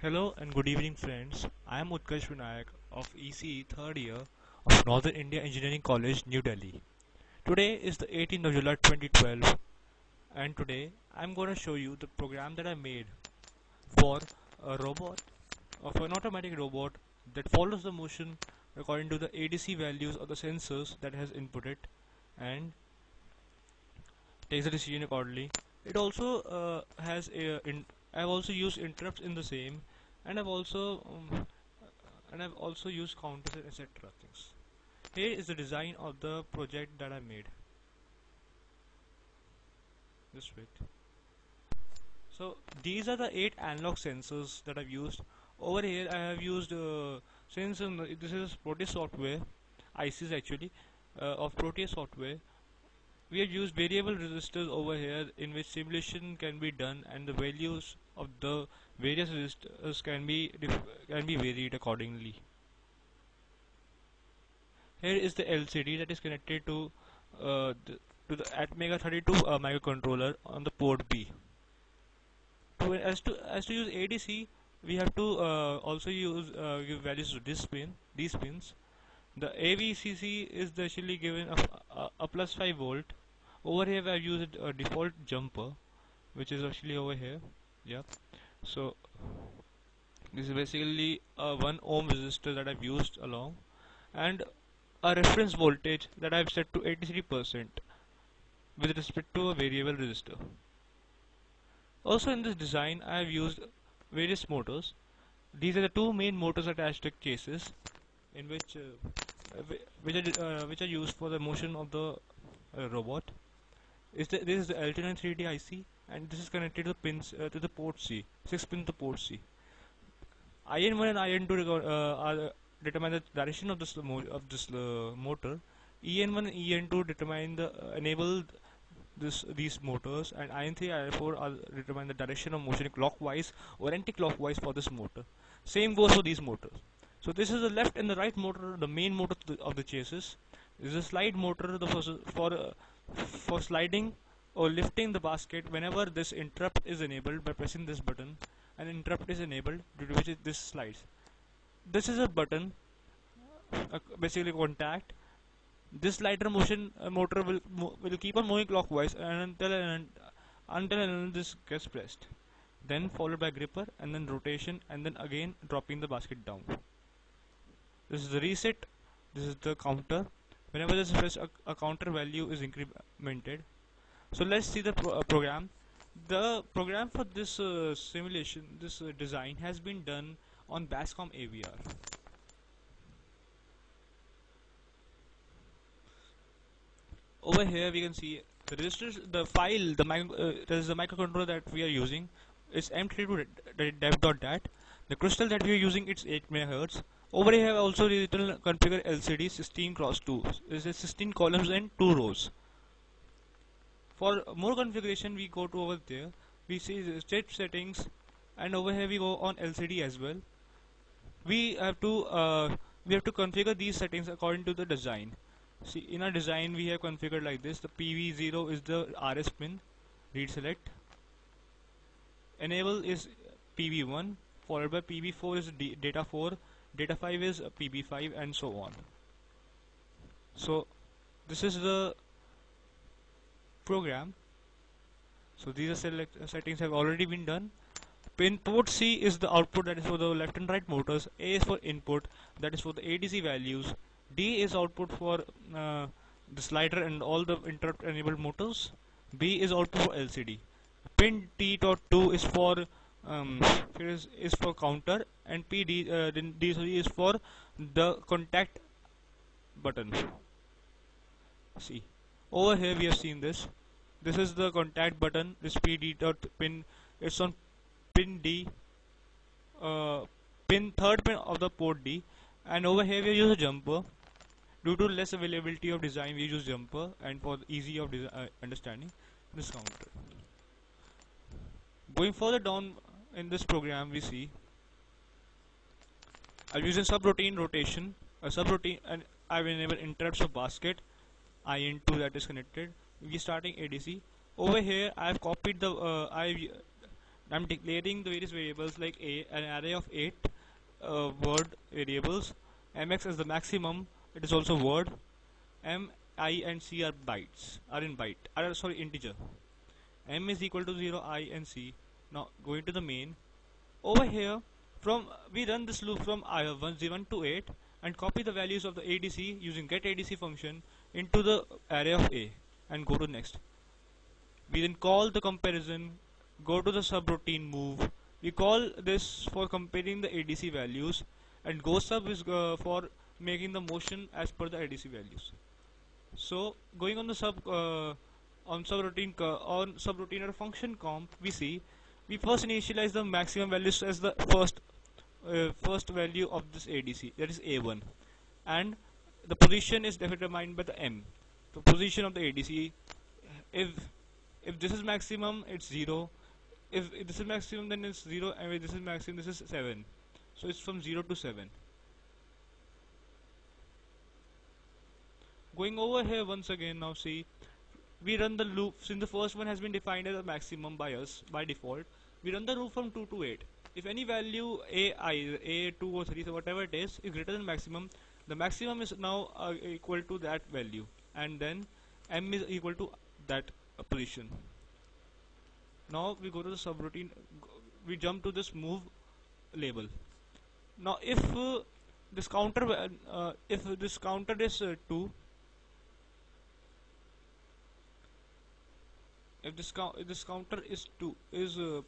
Hello and good evening friends. I am UTKARSH VENAIK of ECE 3rd year of Northern India Engineering College, New Delhi. Today is the 18th of July 2012 and today I am going to show you the program that I made for a robot, of an automatic robot that follows the motion according to the ADC values of the sensors that has inputted and takes the decision accordingly. It also I have also used interrupts in the same, and I've also used counters and etc. things. Here is the design of the project that I made. Just wait. So these are the 8 analog sensors that I've used. Over here I have used this is Proteus software, ICs actually, of Proteus software. We have used variable resistors over here in which simulation can be done and the values of the various resistors can be varied accordingly. Here is the LCD that is connected to the Atmega32 microcontroller on the port B. As to use ADC, we have to also use give values to these pins. The AVCC is actually given a plus 5 volt. Over here I've used a default jumper, which is actually over here. Yeah. So this is basically a 1 ohm resistor that I've used along, and a reference voltage that I've set to 83% with respect to a variable resistor. Also in this design I have used various motors. These are the two main motors attached to cases in which which are used for the motion of the robot. This is the L293D IC, and this is connected to the pins to the port C, 6 pins to port C. IN1 and IN2 determine the direction of this motor. EN1 and EN2 determine the enable these motors, and IN3 and IN4 determine the direction of motion clockwise or anti-clockwise for this motor. Same goes for these motors. So this is the left and the right motor, the main motor of the chassis. This is a slide motor for sliding or lifting the basket whenever this interrupt is enabled by pressing this button. An interrupt is enabled due to which this slides. This is a button, basically contact. This slider motion motor will keep on moving clockwise until this gets pressed. Then followed by gripper and then rotation and then again dropping the basket down. This is the reset. This is the counter. Whenever this is pressed, a counter value is incremented. So let's see the program. The program for this simulation, this design has been done on bascom AVR. Over here we can see the registers, the file, there is the microcontroller that we are using. It's m32dev.dat. The crystal that we are using, it's 8 MHz. Over here I have also written configure LCD 16x2. This is 16 columns and 2 rows. For more configuration we go to over there. We see the state settings, and over here we go on LCD as well. We have to configure these settings according to the design. See, in our design we have configured like this. The PV0 is the RS pin, read select. Enable is PV1, followed by PV4 is data 4, data 5 is PB5, and so on. So this is the program. So these are settings have already been done. Pin port C is the output, that is for the left and right motors. A is for input, that is for the ADC values. D is output for the slider and all the interrupt enabled motors. B is output for LCD. Pin T.2 is for counter, and D is for the contact button. See, over here we have seen this. This is the contact button. This PD dot pin. It's on pin D, third pin of the port D, and over here we use a jumper. Due to less availability of design, we use jumper, and for the easy of understanding, this counter. Going further down in this program, we see I'm using subroutine rotation, and I've enabled interrupts of basket, IN2 that is connected. We starting ADC. Over here, I've copied the I'm declaring the various variables like an array of 8 word variables. Mx is the maximum. It is also word. M, I, and C are bytes. Are in byte. Are sorry integer. M is equal to 0, I, and C. Now going to the main. Over here, from we run this loop from 1 to 8 and copy the values of the ADC using getADC function into the array of A and go to next. We then call the comparison, go to the subroutine move. We call this for comparing the ADC values, and go sub is for making the motion as per the ADC values. So going on the subroutine or function comp, we see we first initialize the maximum values as the first value of this ADC, that is A1, and the position is determined by the M, the position of the ADC. If if this is maximum, it's 0. If this is maximum, then it's 0, and if this is maximum, this is 7. So it's from 0 to 7. Going over here once again, now see, we run the loop. Since the first one has been defined as a maximum by us by default, we run the loop from 2 to 8. If any value a 2 or 3, so whatever it is greater than maximum, the maximum is now equal to that value, and then M is equal to that position. Now we go to the subroutine, we jump to this move label. Now if this counter is 2, if this counter is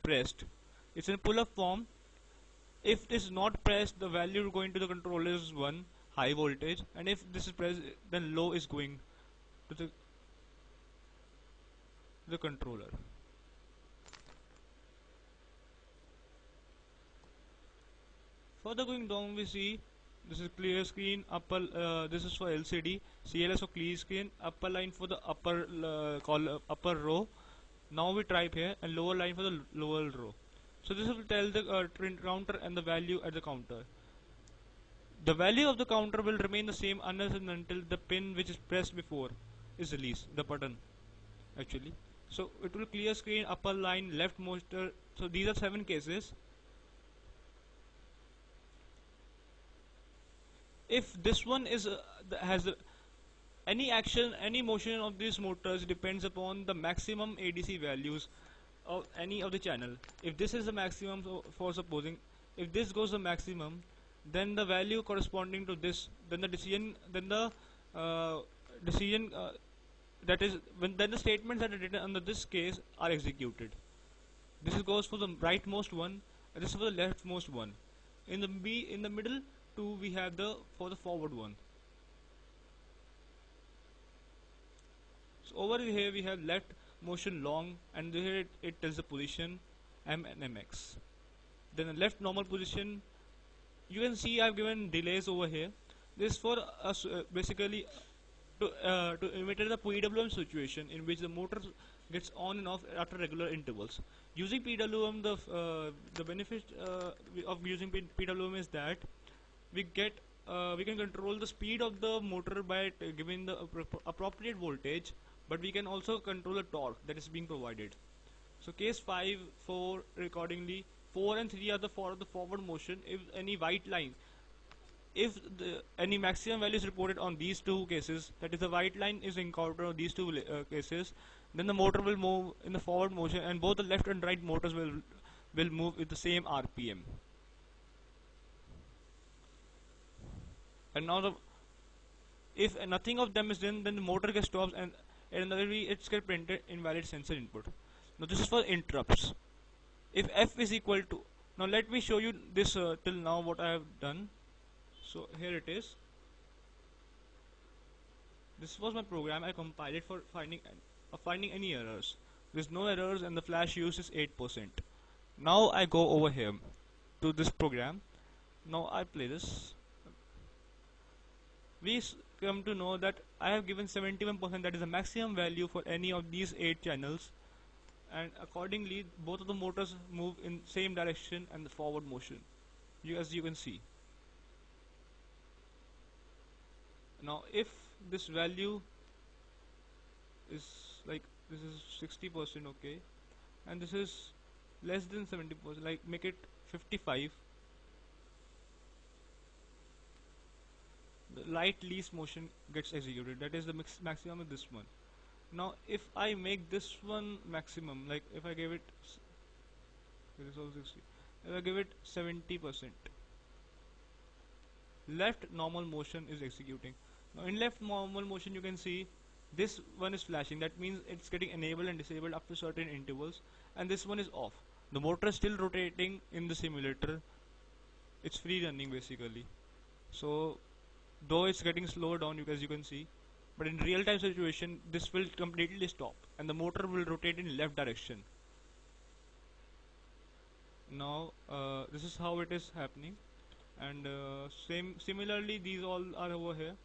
pressed, it's in pull-up form. If this is not pressed, the value going to the controller is 1, high voltage, and if this is pressed, then low is going to the controller. Further going down, we see this is clear screen, this is for LCD, CLS for clear screen, upper line for the upper row. Now we type here, and lower line for the lower row. So this will tell the counter and the value at the counter. The value of the counter will remain the same unless and until the pin which is pressed before is released, the button actually. So it will clear screen, upper line, left motor. So these are 7 cases. If this one is any action, any motion of these motors depends upon the maximum ADC values of any of the channel. If this is the maximum, so for supposing if this goes the maximum, then the value corresponding to this, then the decision, that is then the statements that are written under this case are executed. This goes for the rightmost one, and this is for the leftmost one. In the middle two, we have for the forward one. So over here we have left motion long, and here it tells the position M and MX. Then the left normal position, you can see I've given delays over here. This is for us basically to imitate the PWM situation in which the motor gets on and off after regular intervals. Using PWM, the benefit of using PWM is that we can control the speed of the motor by giving the appropriate voltage, but we can also control the torque that is being provided. So case 5, 4 accordingly, 4 and 3 are for the forward motion. If any white line, if any maximum value is reported on these two cases, that is the white line is encountered on these two cases, then the motor will move in the forward motion, and both the left and right motors will move with the same RPM. And now if nothing of them is done, then the motor gets stopped, and another way it's get printed invalid sensor input. Now this is for interrupts. If F is equal to, now let me show you this till now what I have done. So here it is. This was my program. I compiled it for finding any errors. There's no errors, and the flash use is 8%. Now I go over here to this program. Now I play this. We come to know that I have given 71%, that is the maximum value for any of these 8 channels, and accordingly both of the motors move in same direction and the forward motion, as you can see. Now if this value is like, this is 60%, okay, and this is less than 70%, like make it 55, the light least motion gets executed. That is the maximum of this one. Now if I make this one maximum, like if I give it it is also 60, if I give it 70%, left normal motion is executing. Now in left normal motion you can see this one is flashing. That means it's getting enabled and disabled after certain intervals, and this one is off. The motor is still rotating in the simulator. It's free running basically. So though it's getting slowed down, as you can see, but in real time situation this will completely stop and the motor will rotate in left direction. Now this is how it is happening, and similarly these all are over here.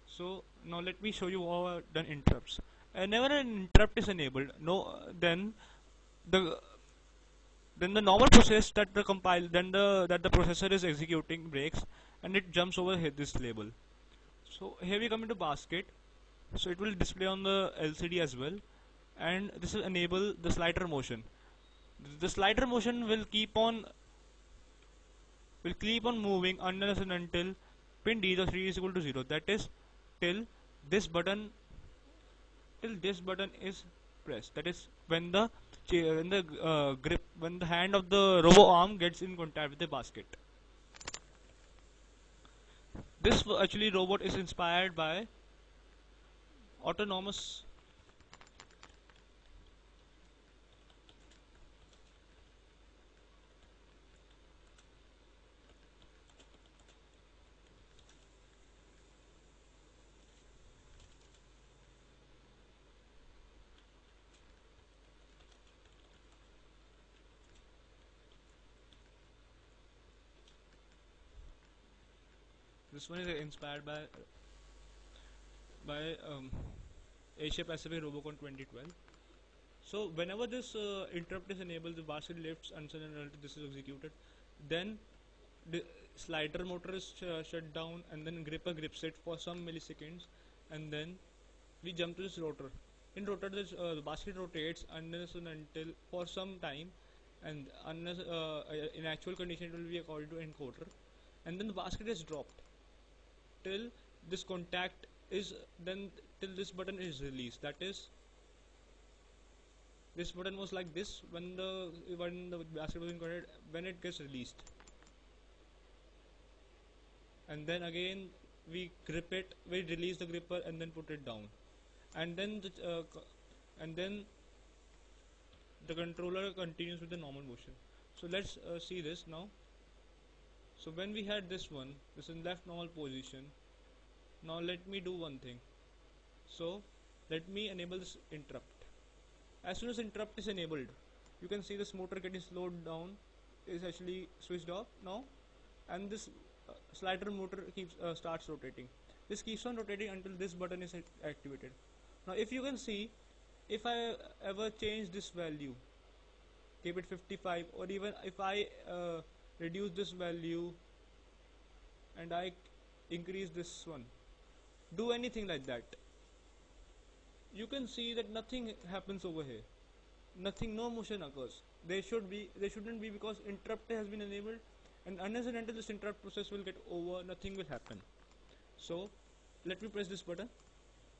So now let me show you how I've done interrupts. Whenever an interrupt is enabled, the then the normal process that the processor is executing breaks, and it jumps over here this label. So here we come into basket. So it will display on the LCD as well, and this will enable the slider motion. The slider motion will keep on moving unless and until pin D the 3 is equal to 0. That is till this button is pressed. That is when the hand of the robo arm gets in contact with the basket. This actually robot is inspired by autonomous. This one is inspired by Asia Pacific ROBOCON 2012. So whenever this interrupt is enabled, the basket lifts until this is executed. Then the slider motor is shut down, and then gripper grips it for some milliseconds, and then we jump to this rotor. In rotor, the basket rotates unless and until for some time, and unless in actual condition it will be according to encoder, and then the basket is dropped till this contact is till this button is released. That is, this button was like this when the basket was encoded. When it gets released, and then again we grip it, we release the gripper and then put it down, and then the controller continues with the normal motion. So let's see this now. So when we had this is in left normal position. Now let me do one thing. So let me enable this interrupt. As soon as interrupt is enabled, you can see this motor getting slowed down, is actually switched off now, and this slider motor starts rotating. This keeps on rotating until this button is activated. Now if you can see, if I ever change this value, keep it 55, or even if I reduce this value and I increase this one, do anything like that, you can see that nothing happens over here. No motion occurs. There shouldn't be, because interrupt has been enabled, and unless and until this interrupt process will get over, nothing will happen. So let me press this button.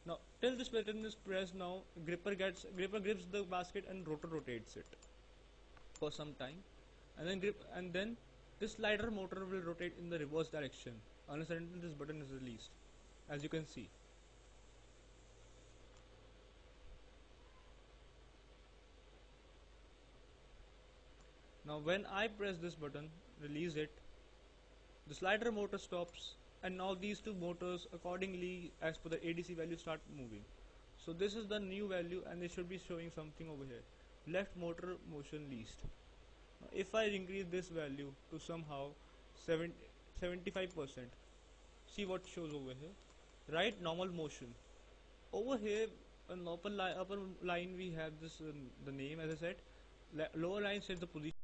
Now till this button is pressed, now gripper grips the basket and rotor rotates it for some time, and then this slider motor will rotate in the reverse direction unless and until this button is released, as you can see. Now when I press this button, release it, the slider motor stops, and now these two motors accordingly as per the ADC value start moving. So this is the new value, and they should be showing something over here, left motor motion least. Now if I increase this value to somehow 75%, see what shows over here. Right normal motion. Over here on upper line we have this the name, as I said. Lower line says the position.